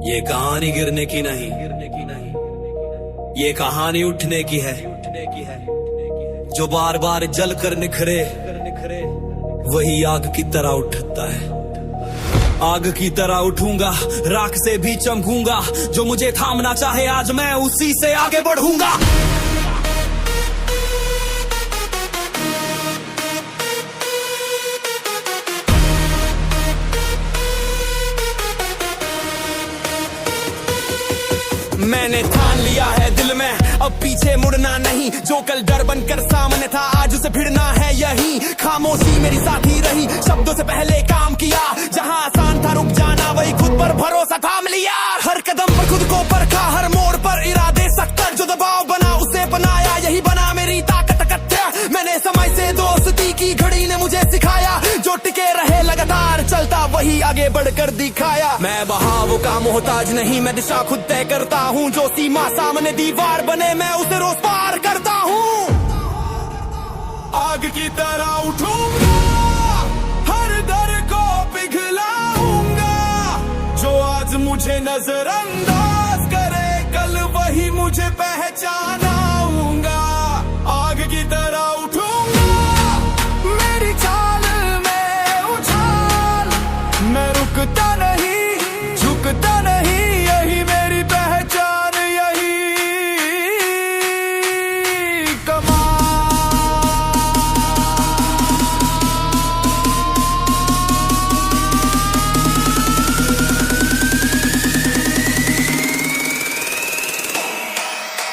ये कहानी गिरने की नहीं, ये कहानी उठने की है। जो बार बार जल कर निखरे वही आग की तरह उठता है। आग की तरह उठूंगा, राख से भी चमकूंगा। जो मुझे थामना चाहे आज मैं उसी से आगे बढ़ूंगा। मैंने ठान लिया है दिल में, अब पीछे मुड़ना नहीं। जो कल डर बनकर सामने था आज उसे भिड़ना है यही। खामोशी मेरी साथी रही, शब्दों से पहले काम किया। जहां आसान था रुक जाना वही खुद पर भरोसा थाम लिया। हर कदम पर खुद को परखा, हर मोड़ पर इरादे सख्त। जो दबाव बना उसे बनाया, यही बना मेरी ताकत अकथ्य। मैंने समय से दोस्ती की, घड़ी ने मुझे सिखाया। जो टिके रहे लगातार चलता वही आगे बढ़कर दिखाया। मैं बहाव का मोहताज नहीं, मैं दिशा खुद तय करता हूँ। जो सीमा सामने दीवार बने मैं उसे रोज पार करता हूँ। आग की तरह उठूंगा, हर डर को पिघलाऊंगा। जो आज मुझे नजरअंदाज करे कल वही मुझे पहचानाऊंगा। आग की तरह उठूंगा, मेरी चाल में उछाल। मैं रुकता नहीं, झुकता नहीं, यही मेरी पहचान, यही कमाल।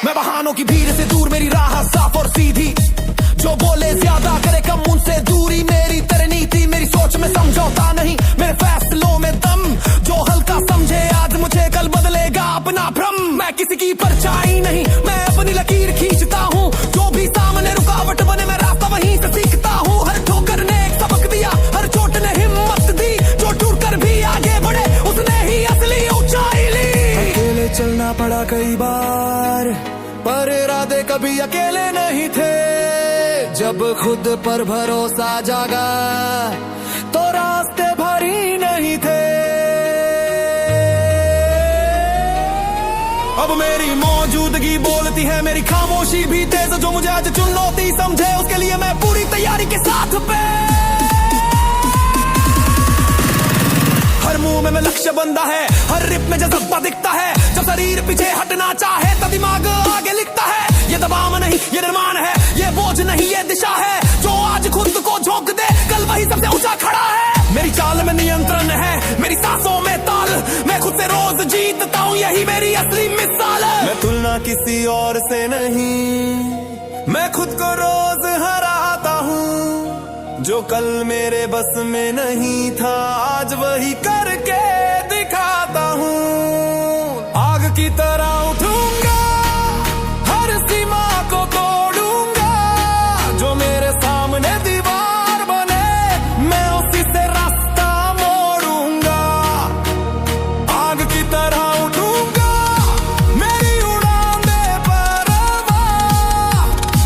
मैं बहानों की भीड़ से दूर, मेरी राह साफ और सीधी। जो बोले ज्यादा करे कम, उनसे दूरी मेरी तरनीति। मेरी सोच में समझौता नहीं, मेरे फैसलों में दम। जो हल्का समझे आज मुझे कल बदलेगा अपना भ्रम। मैं किसी की परछाई नहीं, मैं अपनी लकीर खींचता हूँ। जो भी सामने रुकावट बने मैं रास्ता वहीं से सीखता हूँ। हर ठोकर ने एक सबक दिया, हर चोट ने हिम्मत दी। जो टूट कर भी आगे बढ़े उसने ही असली ऊंचाई ली। अकेले चलना पड़ा कई बार, पर इरादे कभी अकेले नहीं थे। जब खुद पर भरोसा जागा तो रास्ते भारी नहीं थे। अब मेरी मौजूदगी बोलती है, मेरी खामोशी भी तेज। जो मुझे आज चुनौती समझे उसके लिए मैं पूरी तैयारी के साथ पे। हर मुंह में लक्ष्य बंदा है, हर रिप में जज्बा दिखता है। जब शरीर पीछे हटना चाहे तो दिमाग आगे लिखता है। ये दबाव नहीं ये निर्माण है, ये बोझ नहीं ये दिशा है। जो आज खुद को झोंक दे कल वही सबसे ऊंचा खड़ा है। मेरी चाल में नियंत्रण है, मेरी सांसों में ताल। मैं खुद से रोज जीतता हूँ, यही मेरी असली मिसाल है। मैं तुलना किसी और से नहीं, मैं खुद को रोज हराता हूँ। जो कल मेरे बस में नहीं था आज वही करके दिखाता हूँ। आग की तरह उठूंगा, हर सीमा को तोड़ूंगा। जो मेरे सामने दीवार बने मैं उसी से रास्ता मोड़ूंगा। आग की तरह उठूंगा, मेरी उड़ान बेपरवाह।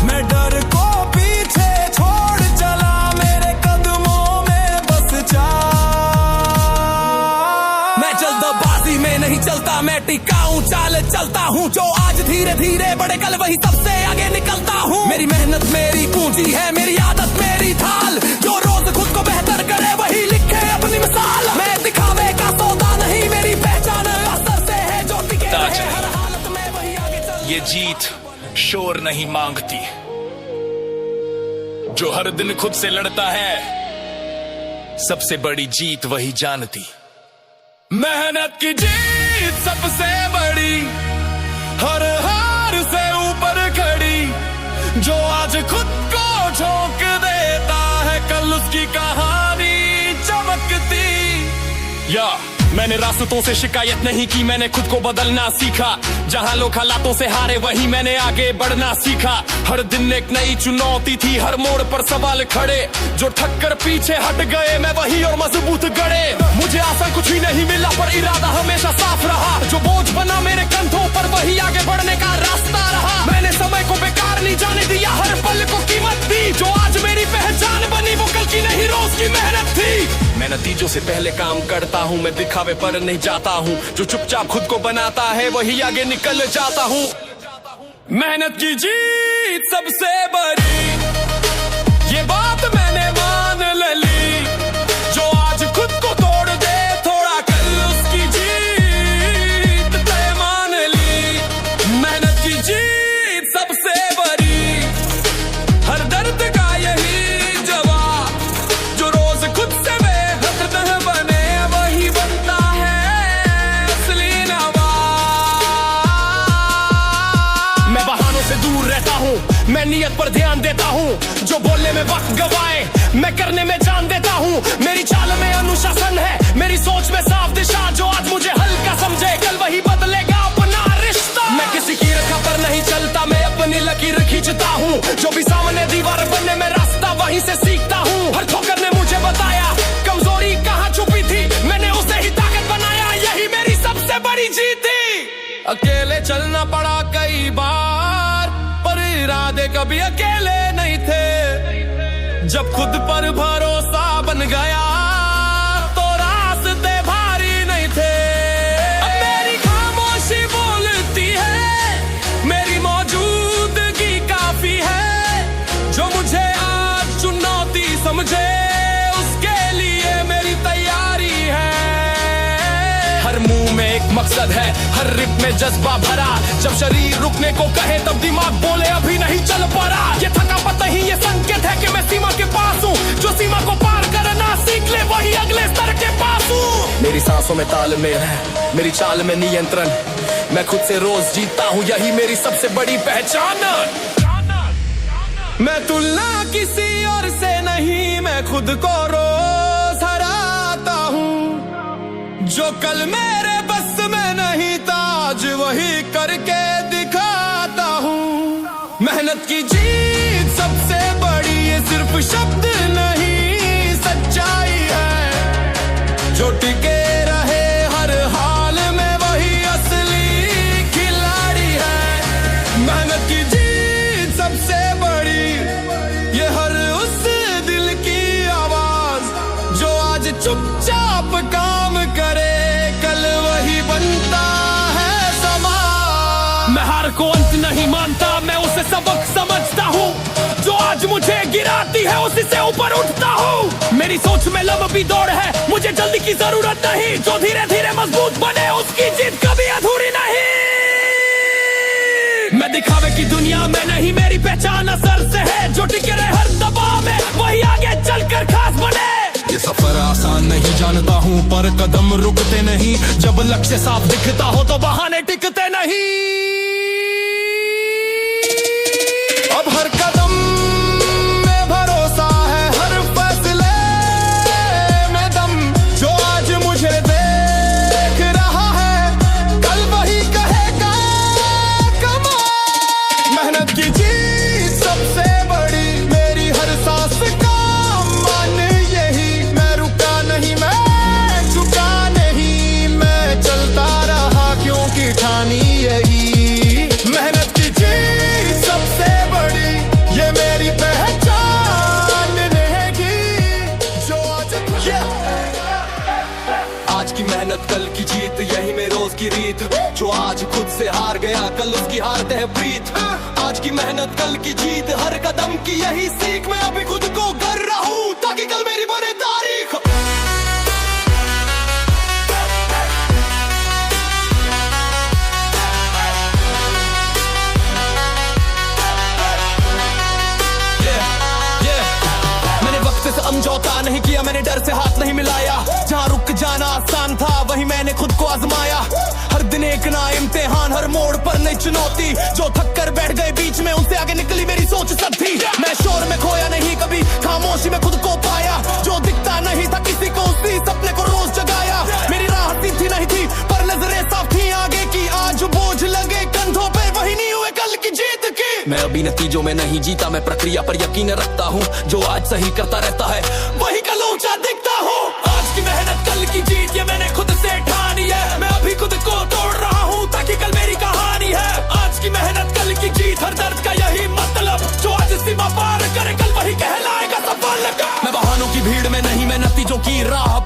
मैं डर को पीछे छोड़ चला, मेरे कदमों में बस जा। मैं जल्दबाजी में नहीं चलता, मैं टिकाऊ चाल चलता हूँ। जो आज धीरे धीरे बढ़े कल वही सबसे आगे निकलता हूँ। मेरी मेहनत मेरी पूंजी है, मेरी आदत मेरी ढाल। जो रोज खुद को बेहतर करे वही लिखे अपनी मिसाल। मैं दिखावे का सौदा नहीं, मेरी पहचान असर से है। जो टिके रहे हर हालत में वही आगे चल। ये जीत शोर नहीं मांगती, जो हर दिन खुद से लड़ता है सबसे बड़ी जीत वही जानती। मेहनत की जीत सबसे बड़ी, हर हार से ऊपर खड़ी। जो आज खुद को झोंक देता है कल उसकी कहानी चमकती। मैंने रास्तों से शिकायत नहीं की, मैंने खुद को बदलना सीखा। जहां लोग हालातों से हारे वहीं मैंने आगे बढ़ना सीखा। हर दिन एक नई चुनौती थी, हर मोड़ पर सवाल खड़े। जो ठक्कर पीछे हट गए मैं वही और मजबूत गड़े। मुझे आसान कुछ भी नहीं मिला पर इरादा हमेशा साफ रहा। जो बोझ बना मेरे कंधों पर वही आगे बढ़ने का रास्ता रहा। मैंने समय को बेकार नहीं जाने दिया, हर पल को कीमत दी। जो आज मेरी पहचान बनी वो कल की नहीं रोज की मेहनत थी। मैं नतीजों से पहले काम करता हूँ, मैं दिखावे पर नहीं जाता हूँ। जो चुपचाप खुद को बनाता है वही आगे निकल जाता हूँ। मेहनत की जीत सबसे बड़ी, ये बात मैंने मान ली। जो आज खुद को तोड़ दे थोड़ा कल उसकी जीत तय मान ली। मेहनत की जीत सबसे बड़ी, हर दर्द का यही जवाब। जो रोज खुद से बेहद न बने वही बनता है असली नवाब। मैं बहानों से दूर रहता हूँ, मैं नियत पर ध्यान देता हूँ। जो बोलने में वक्त गवाए मैं करने में जान देता हूँ। मेरी चाल में अनुशासन है, मेरी सोच में साफ दिशा। जो आज मुझे हल्का समझे कल वही बदलेगा अपना रिश्ता। मैं किसी की रेखा पर नहीं चलता, मैं अपनी लकीर खींचता हूँ। जो भी सामने दीवार बनने में रास्ता वहीं से सीखता हूँ। हर ठोकर ने मुझे बताया कमजोरी कहाँ छुपी थी, मैंने उसे ही ताकत बनाया। यही मेरी सबसे बड़ी जीत थी। अकेले चलना पड़ा कई बार, पर इरादे कभी अकेले नहीं थे। जब खुद पर भरोसा बन गया तो रास्ते भारी नहीं थे। अब मेरी खामोशी बोलती है, मेरी मौजूदगी काफी है। जो मुझे आज चुनौती समझे उसके लिए मेरी तैयारी है। हर मुंह में एक मकसद है, हर रिप में जज्बा भरा। जब शरीर रुकने को कहे तब दिमाग बोले अभी नहीं चल पा रहा। ये थकावट नहीं ये संकेत है कि मैं सीमा के पास हूँ। जो सीमा को पार करना सीख ले वही अगले स्तर के पास हूँ। मेरी सांसों में तालमेल है, मेरी चाल में नियंत्रण। मैं खुद से रोज जीतता हूँ, यही मेरी सबसे बड़ी पहचान। मैं तुलना किसी और से नहीं, मैं खुद को रोज हराता हूँ। जो कल मेरे बस में नहीं था आज वही करके दिखाता हूँ। मेहनत की जीत सबसे बड़ी, ये सिर्फ शब्द नहीं सच्चाई है। जो टिके रहे हर हाल में वही असली खिलाड़ी है। मेहनत की जीत सबसे बड़ी, ये हर उस दिल की आवाज। जो आज चुपचाप काम करे कल वही बनता है समाज। मैं हार को अंत नहीं मानता, मैं उसे सबक समझता हूँ। जो आज मुझे गिराती है उसी से ऊपर उठता हूँ। मेरी सोच में लंबी दौड़ है, मुझे जल्दी की जरूरत नहीं। जो धीरे धीरे मजबूत बने उसकी जीत कभी अधूरी नहीं। मैं दिखावे की दुनिया में नहीं, मेरी पहचान असर से है। जो टिके रहे हर दबाव में वही आगे चलकर खास बने। ये सफर आसान नहीं जानता हूँ, पर कदम रुकते नहीं। जब लक्ष्य साफ दिखता हो तो बहाने टिकते नहीं। अब हर कदम में भरोसा है, हर फैसले में दम। जो आज मुझे देख रहा है कल वही कहेगा कमाल। मेहनत की जीत सबसे बड़ी, मेरी हर सांस का मान यही। मैं रुका नहीं, मैं झुका नहीं, मैं चलता रहा क्योंकि ठानी यही। मेहनत की जीत सबसे बड़ी, ये मेरी पहचान रहेगी। जो आज की मेहनत कल की जीत, यही मेरी रोज की रीत। जो आज खुद से हार गया कल उसकी हारते है प्रीत। आज की मेहनत कल की जीत, हर कदम की यही सीख। मैं अभी खुद को कर रहा हूँ ताकि कल मेरी बने तारीख। समझौता नहीं किया मैंने, डर से हाथ नहीं मिलाया। जहाँ रुक जाना आसान था वही मैंने खुद को आजमाया। हर दिन एक ना इम्तिहान, हर मोड़ पर नई चुनौती। जो थक कर बैठ गए बीच में उनसे आगे निकली मेरी सोच सब थी। मैं शोर में खोया नहीं कभी, खामोशी में खुद को पाया। जो दिखता नहीं था किसी को उसी सपने को रोज जगाया। मेरी राह सीधी नहीं थी पर नजरें साफ थी आगे की। आज बोझ लगे कंधों पे वही नहीं हुए कल की जीत की। मैं अभी नतीजों में नहीं जीता, मैं प्रक्रिया पर यकीन रखता हूँ। जो आज सही करता रहता है वही कल ऊंचा दिखता हूँ। आज की मेहनत कल की जीत, ये मैंने खुद से ठानी है। मैं अभी खुद को तोड़ रहा हूँ ताकि कल मेरी कहानी है। आज की मेहनत कल की जीत, हर दर्द का यही मतलब। जो आज सीमा पार करे कल वही कहलाएगा सफल। मैं बहानों की भीड़ में नहीं, मैं नतीजों की राह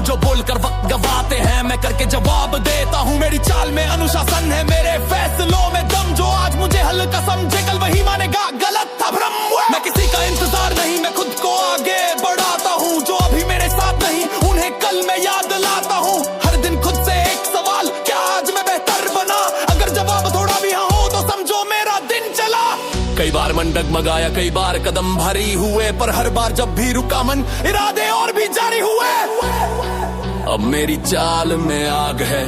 जो बोलकर वक्त गवाते हैं मैं करके जवाब देता हूँ। मेरी चाल में अनुशासन है, मेरे फैसलों में दम। जो आज मुझे हल्का समझे कल वही मानेगा गलत था भ्रम। मैं किसी का इंतजार नहीं, मैं खुद को आगे बढ़ाता हूँ। जो अभी मेरे साथ नहीं उन्हें कल मैं याद लाता हूँ। हर दिन खुद से एक सवाल, क्या आज मैं बेहतर बना? अगर जवाब थोड़ा भी हाँ हो तो समझो मेरा दिन चला। कई बार मन डगमगाया, कई बार कदम भारी हुए, पर हर बार जब भी रुका मन इरादे और भी जारी हुए। अब मेरी चाल में आग है,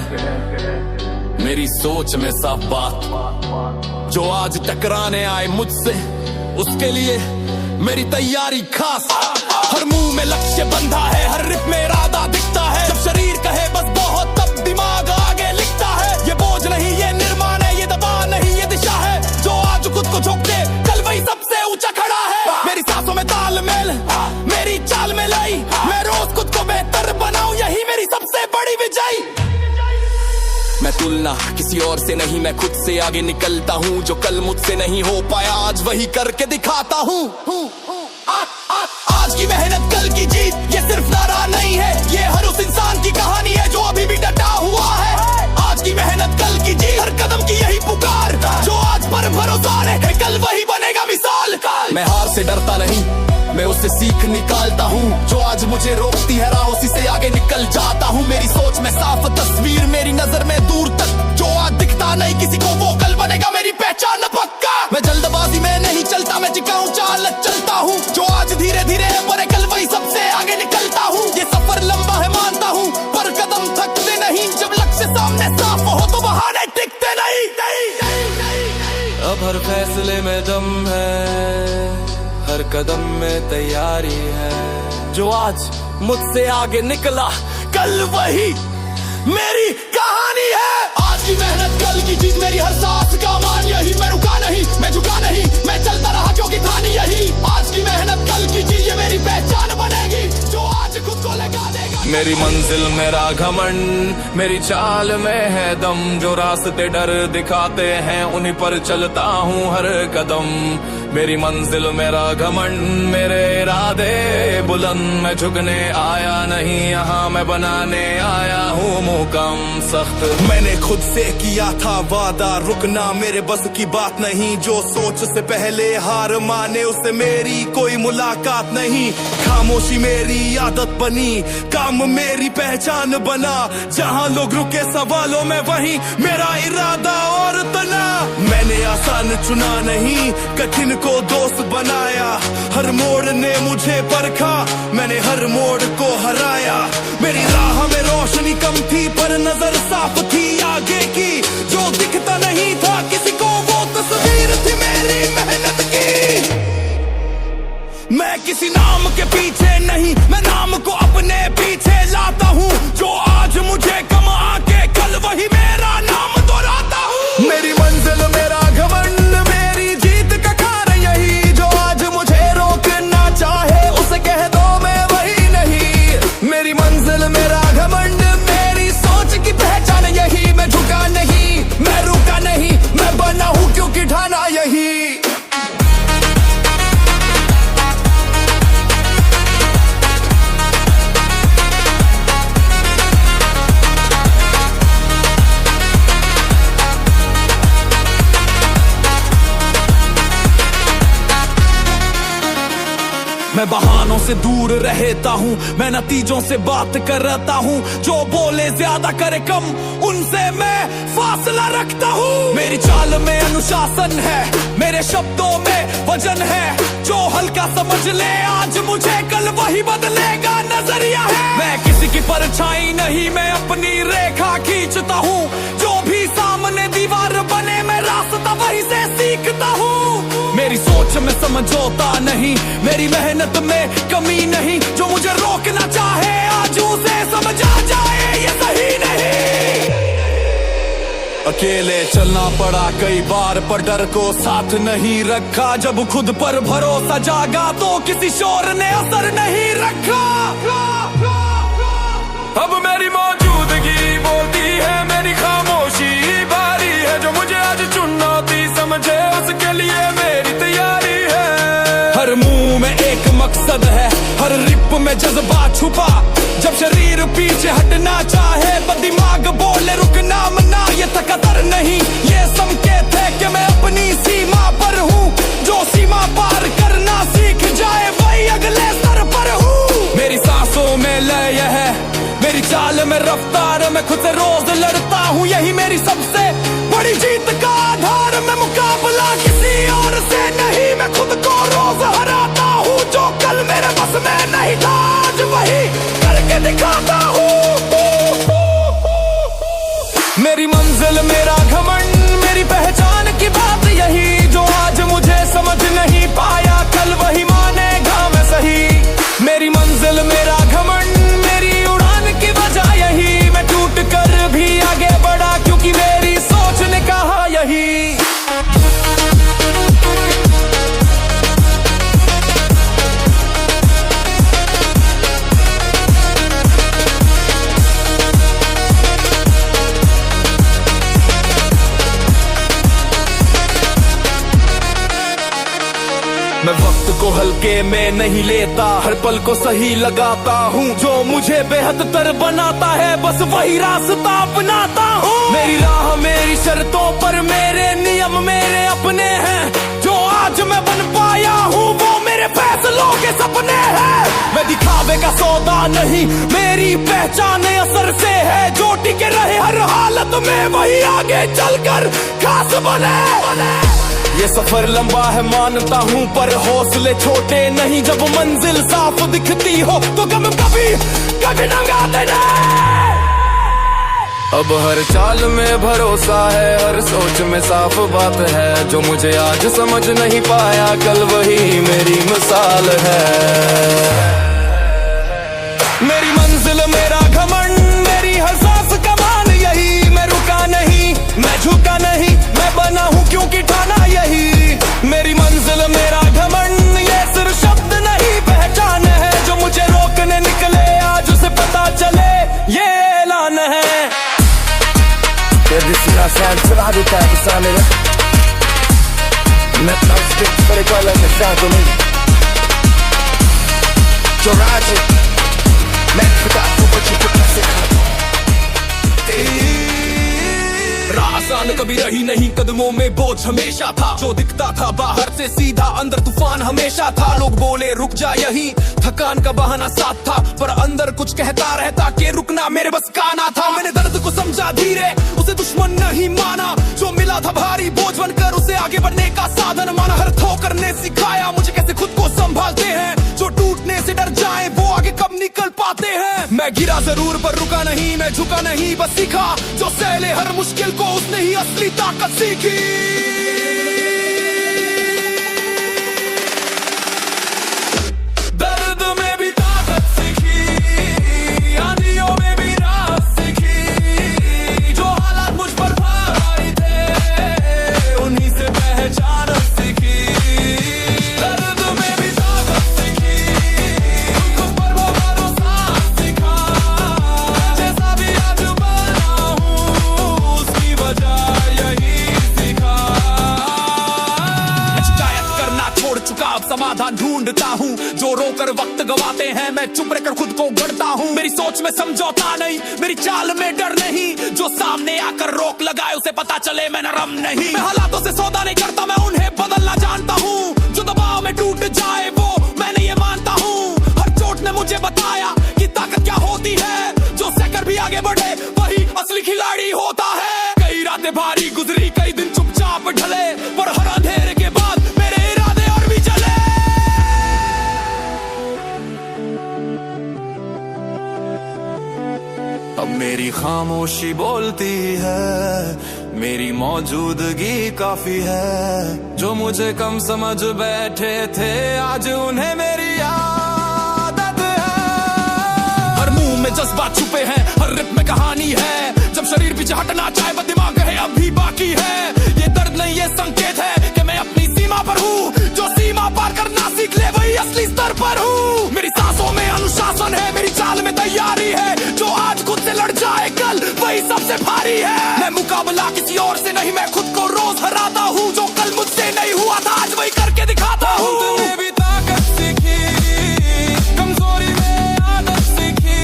मेरी सोच में साफ बात। जो आज टकराने आए मुझसे उसके लिए मेरी तैयारी खास। हर मुंह में लक्ष्य बंधा है, हर रिप में इरादा दिखता है। जब शरीर कहे बस बहुत तब दिमाग आगे लिखता है। ये बोझ नहीं ये निर्माण है, ये दबाव नहीं ये दिशा है। जो आज खुद को झोंक दे कल वही सबसे ऊंचा खड़ा है। मेरी सांसों में तालमेल, मेरी चाल में लाई। मैं रोज खुद को बेहतर बनाऊं, यही मेरी सबसे बड़ी विजय। मैं तुलना किसी और से नहीं, मैं खुद से आगे निकलता हूँ। जो कल मुझसे नहीं हो पाया आज वही करके दिखाता हूँ। आज की मेहनत कल की जीत, ये सिर्फ नारा नहीं है, ये हर उस इंसान की कहानी है जो अभी भी डटा हुआ है। आज की मेहनत कल की जीत, हर कदम की यही पुकार। जो आज पर भरोसा है कल वही बनेगा मिसाल। मैं हार से डरता नहीं, मैं उससे सीख निकालता हूँ। जो आज मुझे रोकती है राह उसी से आगे निकल जाता हूँ। मेरी सोच में साफ तस्वीर, मेरी नजर में दूर तक। जो आज दिखता नहीं किसी को वो कल बनेगा मेरी पहचान पक्का। मैं जल्दबाजी में नहीं चलता, मैं जिकाऊं चाल चलता हूँ। जो आज धीरे धीरे है पर कल वही सबसे आगे निकलता हूँ। ये सफर लंबा है मानता हूँ, पर कदम थकते नहीं। जब लक्ष्य सामने साफ हो तो बहाने टिकते नहीं। अब हर फैसले में दम है, हर कदम में तैयारी है। जो आज मुझसे आगे निकला कल वही मेरी कहानी है। आज की मेहनत कल की जीत, मेरी हर सांस का मान यही। मैं रुका नहीं, मैं झुका नहीं, मैं चलता रहा क्योंकि ठानी यही। आज की मेहनत कल की जीत, ये मेरी पहचान बनेगी। जो आज खुद को लगा देगा। मेरी मंजिल मेरा घमंड, मेरी चाल में है दम। जो रास्ते डर दिखाते हैं उन्हीं पर चलता हूँ हर कदम। मेरी मंजिल मेरा घमंड, मेरे इरादे बुलंद। मैं झुकने आया नहीं यहाँ, मैं बनाने आया हूँ मुकाम सख्त। मैंने खुद से किया था वादा, रुकना मेरे बस की बात नहीं। जो सोच से पहले हार माने उससे मेरी कोई मुलाकात नहीं। खामोशी मेरी आदत बनी, काम मेरी पहचान बना। जहाँ लोग रुके सवालों में वहीं मेरा इरादा और तना। मैंने आसान चुना नहीं, कठिन को दोस्त बनाया। हर मोड़ ने मुझे परखा, मैंने हर मोड़ को हराया। मेरी राह में रोशनी कम थी पर नजर साफ थी आगे की। जो दिखता नहीं था किसी को वो तस्वीर थी मेरी मेहनत की। मैं किसी नाम के पीछे नहीं, मैं नाम को अपने पीछे लाता हूँ। जो आज मुझे कमा के कल वही मेरा नाम दोहराता हूँ। मेरी मंजिल मेरा घमंड, मेरी जीत का कारण यही। जो आज मुझे रोकना चाहे उसे कह दो मैं वही नहीं। मेरी मंजिल मेरा घमंड, मेरी सोच की पहचान यही। मैं झुका नहीं, मैं रुका नहीं, मैं बना हूँ क्योंकि ठाना यही। मैं बहानों से दूर रहता हूँ, मैं नतीजों से बात करता हूँ। जो बोले ज्यादा करे कम, उनसे मैं फासला रखता हूँ। मेरी चाल में अनुशासन है, मेरे शब्दों में वजन है। जो हल्का समझ ले आज मुझे कल वही बदलेगा नजरिया है। मैं किसी की परछाई नहीं, मैं अपनी रेखा खींचता हूँ। जो भी सामने दीवार बने मैं रास्ता वही से सीखता हूँ। मेरी सोच में समझौता नहीं, मेरी मेहनत में कमी नहीं। जो मुझे रोकना चाहे आज उसे समझा जाए ये सही नहीं। अकेले चलना पड़ा कई बार पर डर को साथ नहीं रखा। जब खुद पर भरोसा जागा तो किसी शोर ने असर नहीं रखा। अब मेरी मौजूदगी बोलती है, मेरी खामोशी भारी है। जो मुझे आज चुनौती समझे उसके लिए मेरी तैयारी है। हर मुंह में एक मकसद है, हर रिप में जज्बा छुपा। जब शरीर पीछे हटना चाहे पर दिमाग बोले रुकना मना, ये तकदर नहीं ये संकेत है कि मैं अपनी सीमा पर हूँ। जो सीमा पार करना सीख जाए वही अगले स्तर पर हूँ। मेरी सांसों में लय है, मेरी चाल में रफ्तार, मैं खुद से रोज लड़ता हूँ, यही मेरी सबसे बड़ी जीत का आधार। मैं मुकाबला किसी और से नहीं, मैं खुद को रोज हराता हूँ। जो कल मेरे बस में नहीं था आज वही करके दिखाता हूँ। मेरी मंजिल मेरा घमंड, मेरी पहचान की बात यही। जो आज मुझे समझ नहीं पाया कल वही मानेगा मैं सही। मेरी मंजिल मेरा घमंड, मेरी उड़ान की वजह यही। मैं टूट कर भी आगे बढ़ा क्योंकि मेरी सोच ने कहा यही। मैं वक्त को हल्के में नहीं लेता, हर पल को सही लगाता हूँ। जो मुझे बेहद तर बनाता है बस वही रास्ता अपनाता हूँ। मेरी राह मेरी शर्तों पर, मेरे नियम मेरे अपने हैं। जो आज मैं बन पाया हूँ वो मेरे फैसलों के सपने हैं। मैं दिखावे का सौदा नहीं, मेरी पहचान असर से है। जो टिके रहे हर हालत में वही आगे चलकर खास बने। ये सफर लंबा है मानता हूँ पर हौसले छोटे नहीं। जब मंजिल साफ दिखती हो तो गम कभी कभी नंगाते नहीं। अब हर चाल में भरोसा है, हर सोच में साफ बात है। जो मुझे आज समझ नहीं पाया कल वही मेरी मिसाल है। मेरी मंजिल मेरा घमंड, मेरी हर सांस का मान यही। मैं रुका नहीं, मैं झुका नहीं, मैं बना हूँ क्योंकि ठाना यही। मेरी मंजिल मेरा घमंड, ये सिर्फ शब्द नहीं पहचान है। जो मुझे रोकने निकले आज उसे पता चले ये ऐलान है। राह आसान कभी रही नहीं, कदमों में बोझ हमेशा था। जो दिखता था बाहर से सीधा, अंदर तूफान हमेशा था। लोग बोले रुक जा यही, थकान का बहाना साथ था, पर अंदर कुछ कहता रहता कि रुकना मेरे बस का ना था। मैंने दर्द को समझा धीरे, उसे दुश्मन नहीं माना। जो मिला था भारी बोझ बनकर, उसे आगे बढ़ने का साधन माना। हर ठोकर ने सिखाया मुझे कैसे खुद को संभालते हैं। जो टूटने से डर जाए वो आगे कब निकल पाते हैं। मैं गिरा जरूर पर रुका नहीं, मैं झुका नहीं बस सीखा। जो सहले हर मुश्किल को उसने ही असली ताकत सीखी। दर्द में भी ताकत सीखी, आंधियों में भी राहत सीखी। जो हालात मुझ पर भारी थे उन्हीं से पहचान सीखी। दर्द में भी ताकत सीखी, खुद पर वो भरोसा सीखा। जैसा भी आज बना हूँ उसकी वजह यही सीखा। शिकायत करना छोड़ चुका, अब समाधान ढूंढता हूँ। जो रोकर वक्त गवाते हैं मैं चुप रहकर खुद को गढ़ता हूँ। मेरी सोच में समझौता नहीं, मेरी चाल में डर नहीं। जो सामने आकर रोक लगाए उसे पता चले मैं नरम नहीं। मैं हालातों से सौदा नहीं करता, मैं उन्हें बदलना जानता हूँ। जो दबाव में टूट जाए वो मैंने ये मानता हूँ। हर चोट ने मुझे बताया कि ताकत क्या होती है। जो सहकर भी आगे बढ़े वही असली खिलाड़ी होता है। कई रातें भारी गुजरी, कई दिन चुपचाप ढले, पर हर अंधेरे के बाद मेरे इरादे और भी चले। अब मेरी खामोशी बोलती है, मेरी मौजूदगी काफी है। जो मुझे कम समझ बैठे थे आज उन्हें मेरी आदत है। हर मुंह में जज्बात छुपे हैं, हर रिप में कहानी है। जब शरीर पीछे हटना चाहे बस दिमाग है अब भी बाकी है। ये दर्द नहीं ये संकेत है कि मैं अपनी सीमा पर हूँ। जो सीमा पार करना सीख ले वही असली स्तर पर हूँ। मेरी सांसों में अनुशासन है, मेरी चाल में तैयारी है। जो आज खुद से लड़ जाए कल वही सबसे भारी है। मैं मुकाबला किसी और से नहीं, मैं खुद को रोज हराता हूँ। जो कल मुझसे नहीं हुआ था आज वही करके दिखाता हूँ। तुमने भी ताकत सीखी, कमजोरी में आदत सीखी।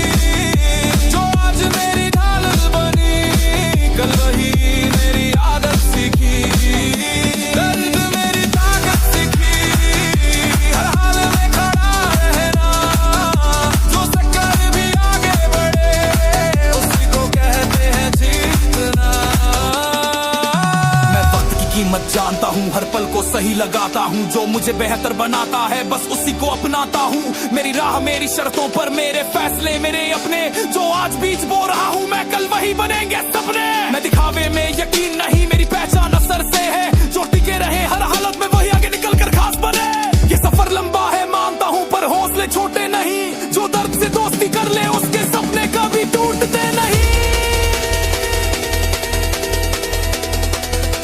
हूँ, हर पल को सही लगाता हूँ। जो मुझे बेहतर बनाता है बस उसी को अपनाता हूँ। मेरी राह मेरी शर्तों पर, मेरे फैसले मेरे अपने। जो आज बीच बो रहा हूँ मैं कल वही बनेंगे सपने। मैं दिखावे में यकीन नहीं, मेरी पहचान असर से है। जो टिके रहे हर हालत में वही आगे निकल कर खास बने। ये सफर लंबा है मानता हूँ पर हौसले छोटे नहीं। जो दर्द से दोस्ती कर ले उसके सपने कभी टूटते नहीं।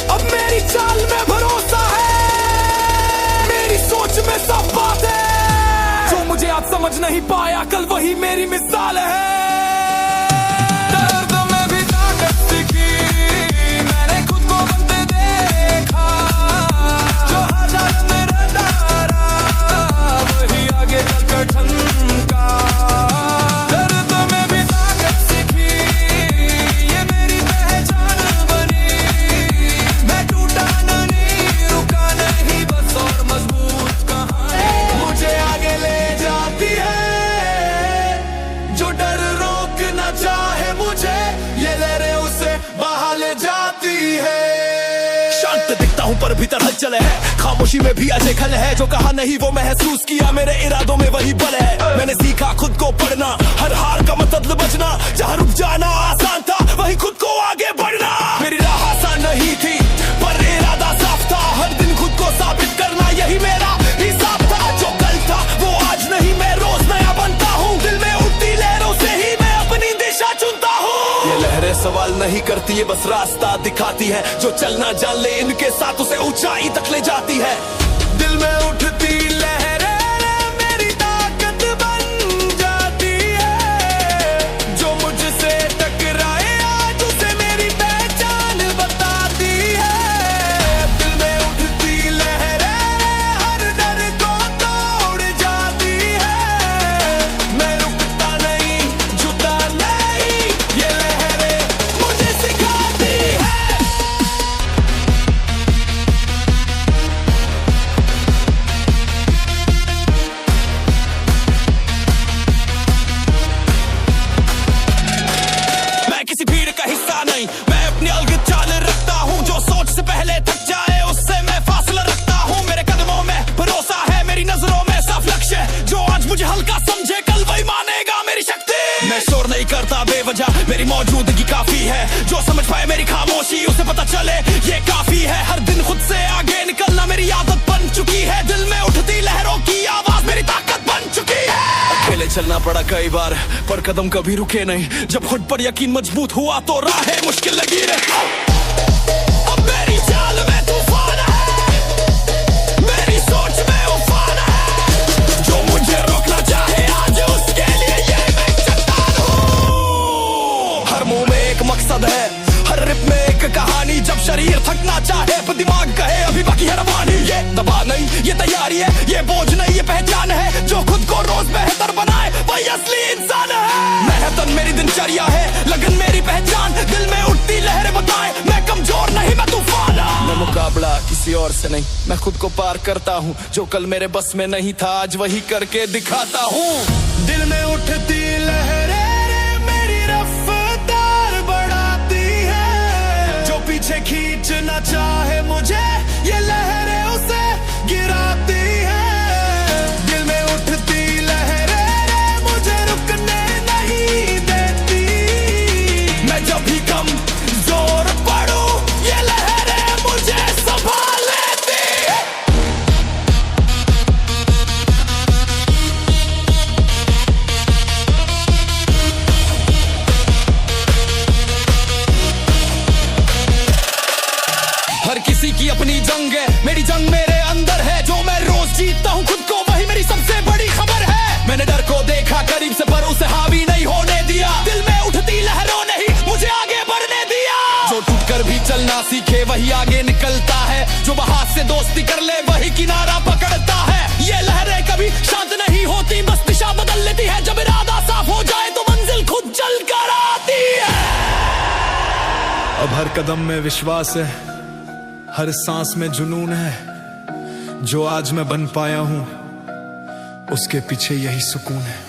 अब मेरी चाल में भरोसा है, मेरी सोच में सब बात है। जो मुझे आज समझ नहीं पाया कल वही मेरी मिसाल है। दर्द में भी ताकत सीखी, मैंने खुद को बनते देखा। जो हालात में डरा वही आगे चलकर ठनका। दर्द में भी ताकत सीखी, ये मेरी पहचान बनी। मैं टूटा नहीं, रुका नहीं, बस और मजबूत कहानी मुझे आगे ले जाती है। जो डर रोक ना चाहे मुझे, ये लहरें उसे बहा ले जाती है। शांत दिखता हूँ पर भीतर हलचल है, खामोशी में भी अजय खल है। जो कहा नहीं वो महसूस किया, मेरे इरादों में वही बल है। मैंने सीखा खुद को पढ़ना, हर हार का मतलब बचना। जहाँ रुक जाना आसान था वही खुद को आगे बढ़ना। मेरी राह आसान नहीं थी पर इरादा साफ था। हर दिन खुद को साबित करना यही मेरा हिसाब था। जो कल था वो आज नहीं, मैं रोज नया बनता हूँ। दिल में उठती लहरों से ही मैं अपनी दिशा चुनता हूँ। ये लहरें सवाल नहीं करती, ये बस रास्ता दिखाती है। जो चलना जान ले इनके साथ उसे ऊंचाई तक ले जाती है। दिल में उठती लहरें मेरी ताकत बन जाती है। जो मुझसे टकराए आज उसे मेरी पहचान बताती है। दिल में उठती लहरें हर डर को तोड़ जाती है। मैं रुकता नहीं, झुकता नहीं, ये लहरें मुझे सिखाती है। मैं किसी भीड़ का हिस्सा नहीं, मैं अपनी अलग चाल रखता हूँ। जो सोच से पहले थक जाए उससे मैं फासला रखता हूँ। मेरे कदमों में भरोसा है, मेरी नजरों में साफ लक्ष्य है। जो आज मुझे हल्का समझे कल वही मानेगा मेरी शक्ति। मैं शोर नहीं करता बेवजह, मेरी मौजूदगी काफी है। जो समझ पाए मेरी खामोशी उसे पता चले ये काफी है। हर दिन खुद से आगे निकलना मेरी आदत बन चुकी है। दिल में उठती लहरों की आवाज मेरी ताकत बन चुकी है। अकेले चलना पड़ा कई बार पर कदम कभी रुके नहीं। जब खुद पर यकीन मजबूत हुआ तो राहें मुश्किल लगी रही। अब मेरी चाल में तूफान है, मेरी सोच में उफान है। जो मुझे रोकना चाहे आज उसके लिए ये मैं चट्टान हूँ। हर मुंह में एक मकसद है, हर रिप में एक कहानी। जब शरीर थकना चाहे पर दिमाग कहे अभी बाकी है रवानी। ये दबाव नहीं, ये तैयारी है, ये बोझ नहीं, ये पहचान है। जो खुद को रोज बेहतर बनाए वही असली इंसान है। मेहनत मेरी दिनचर्या है, लगन मेरी पहचान। दिल में उठती लहरें बताए मैं कमजोर नहीं, मैं तूफान। मैं मुकाबला किसी और से नहीं, मैं खुद को पार करता हूँ। जो कल मेरे बस में नहीं था आज वही करके दिखाता हूँ। दिल में उठती लहरें मेरी रफ्तार बढ़ाती है। जो पीछे खींचना चाहे मुझे, ये लहरें उसे गिराती है। दिल में उठती लहरें मुझे रुकने नहीं देती। मैं जब भी कम जोर पड़ूं ये लहरें मुझे संभाल लेती। हर किसी की अपनी जंग है, मेरी जंग मेरे अंदर है। जो मैं रोज जीतता हूँ खुद को वही मेरी सबसे बड़ी खबर है। मैंने डर को देखा करीब से पर उसे हावी नहीं होने दिया। दिल में उठती लहरों ने ही मुझे आगे बढ़ने दिया। जो टूट कर भी चलना सीखे वही आगे निकलता है। जो हाथ से दोस्ती कर ले वही किनारा पकड़ता है। ये लहरें कभी शांत नहीं होती, बस दिशा बदल लेती है। जब इरादा साफ हो जाए तो मंजिल खुद चल कर आती है। अब हर कदम में विश्वास है, हर सांस में जुनून है। जो आज मैं बन पाया हूं उसके पीछे यही सुकून है।